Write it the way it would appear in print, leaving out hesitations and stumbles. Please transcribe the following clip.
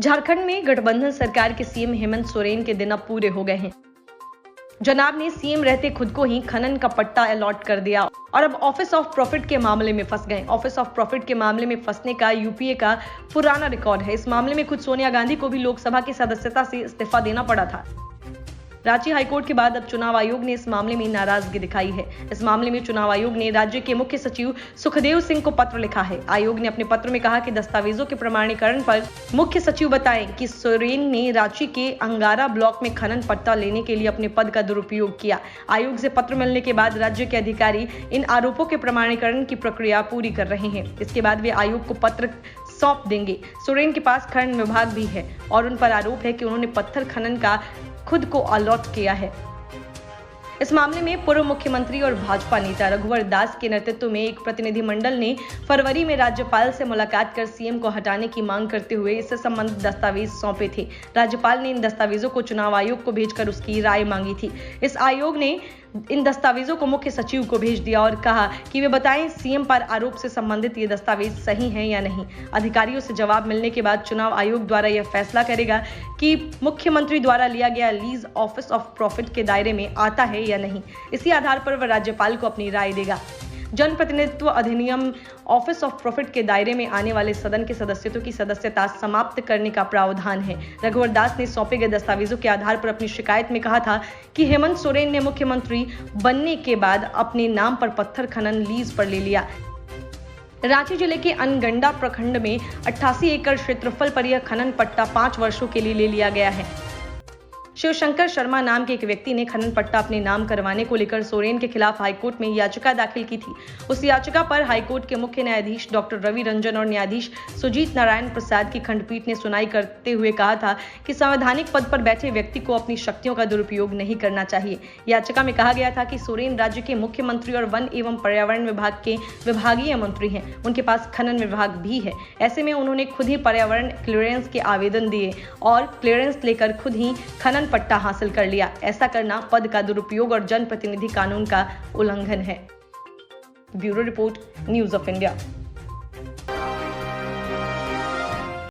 झारखंड में गठबंधन सरकार के सीएम हेमंत सोरेन के दिन अब पूरे हो गए हैं। जनाब ने सीएम रहते खुद को ही खनन का पट्टा अलॉट कर दिया और अब ऑफिस ऑफ प्रॉफिट के मामले में फंस गए। ऑफिस ऑफ प्रॉफिट के मामले में फंसने का यूपीए का पुराना रिकॉर्ड है। इस मामले में खुद सोनिया गांधी को भी लोकसभा की सदस्यता से इस्तीफा देना पड़ा था। रांची हाईकोर्ट के बाद अब चुनाव आयोग ने इस मामले में नाराजगी दिखाई है। इस मामले में चुनाव आयोग ने राज्य के मुख्य सचिव सुखदेव सिंह को पत्र लिखा है। आयोग ने अपने पत्र में कहा कि दस्तावेजों के प्रमाणीकरण पर मुख्य सचिव बताएं कि सोरेन ने रांची के अंगारा ब्लॉक में खनन पट्टा लेने के लिए अपने पद का दुरुपयोग किया। आयोग से पत्र मिलने के बाद राज्य के अधिकारी इन आरोपों के प्रमाणीकरण की प्रक्रिया पूरी कर रहे हैं। इसके बाद वे आयोग को पत्र सौंप देंगे। सोरेन के पास खनन विभाग भी है और उन पर आरोप है कि उन्होंने पत्थर खनन का खुद को अलॉट किया है। इस मामले में पूर्व मुख्यमंत्री और भाजपा नेता रघुवर दास के नेतृत्व में एक प्रतिनिधिमंडल ने फरवरी में राज्यपाल से मुलाकात कर सीएम को हटाने की मांग करते हुए इससे संबंधित दस्तावेज सौंपे थे। राज्यपाल ने इन दस्तावेजों को चुनाव आयोग को भेजकर उसकी राय मांगी थी। इस आयोग ने इन दस्तावेजों को मुख्य सचिव को भेज दिया और कहा कि वे बताएं सीएम पर आरोप से संबंधित ये दस्तावेज सही हैं या नहीं। अधिकारियों से जवाब मिलने के बाद चुनाव आयोग द्वारा यह फैसला करेगा कि मुख्यमंत्री द्वारा लिया गया लीज ऑफिस ऑफ प्रॉफिट के दायरे में आता है या नहीं। इसी आधार पर वह राज्यपाल को अपनी राय देगा। जनप्रतिनिधित्व अधिनियम ऑफिस ऑफ प्रॉफिट के दायरे में आने वाले सदन के सदस्यों की सदस्यता समाप्त करने का प्रावधान है। रघुवर दास ने सौंपे गए दस्तावेजों के आधार पर अपनी शिकायत में कहा था कि हेमंत सोरेन ने मुख्यमंत्री बनने के बाद अपने नाम पर पत्थर खनन लीज पर ले लिया। रांची जिले के अनगंडा प्रखंड में 88 एकड़ क्षेत्रफल पर यह खनन पट्टा 5 वर्षों के लिए ले लिया गया है। शिवशंकर शर्मा नाम के एक व्यक्ति ने खनन पट्टा अपने नाम करवाने को लेकर सोरेन के खिलाफ हाईकोर्ट में याचिका दाखिल की थी। उस याचिका पर हाईकोर्ट के मुख्य न्यायाधीश डॉक्टर रवि रंजन और न्यायाधीश सुजीत नारायण प्रसाद की खंडपीठ ने सुनवाई करते हुए कहा था कि संवैधानिक पद पर बैठे व्यक्ति को अपनी शक्तियों का दुरुपयोग नहीं करना चाहिए। याचिका में कहा गया था कि सोरेन राज्य के मुख्यमंत्री और वन एवं पर्यावरण विभाग के विभागीय मंत्री हैं। उनके पास खनन विभाग भी है। ऐसे में उन्होंने खुद ही पर्यावरण क्लियरेंस के आवेदन दिए और क्लियरेंस लेकर खुद ही खनन पट्टा हासिल कर लिया। ऐसा करना पद का दुरुपयोग और जनप्रतिनिधि कानून का उल्लंघन है। Bureau report, news of India.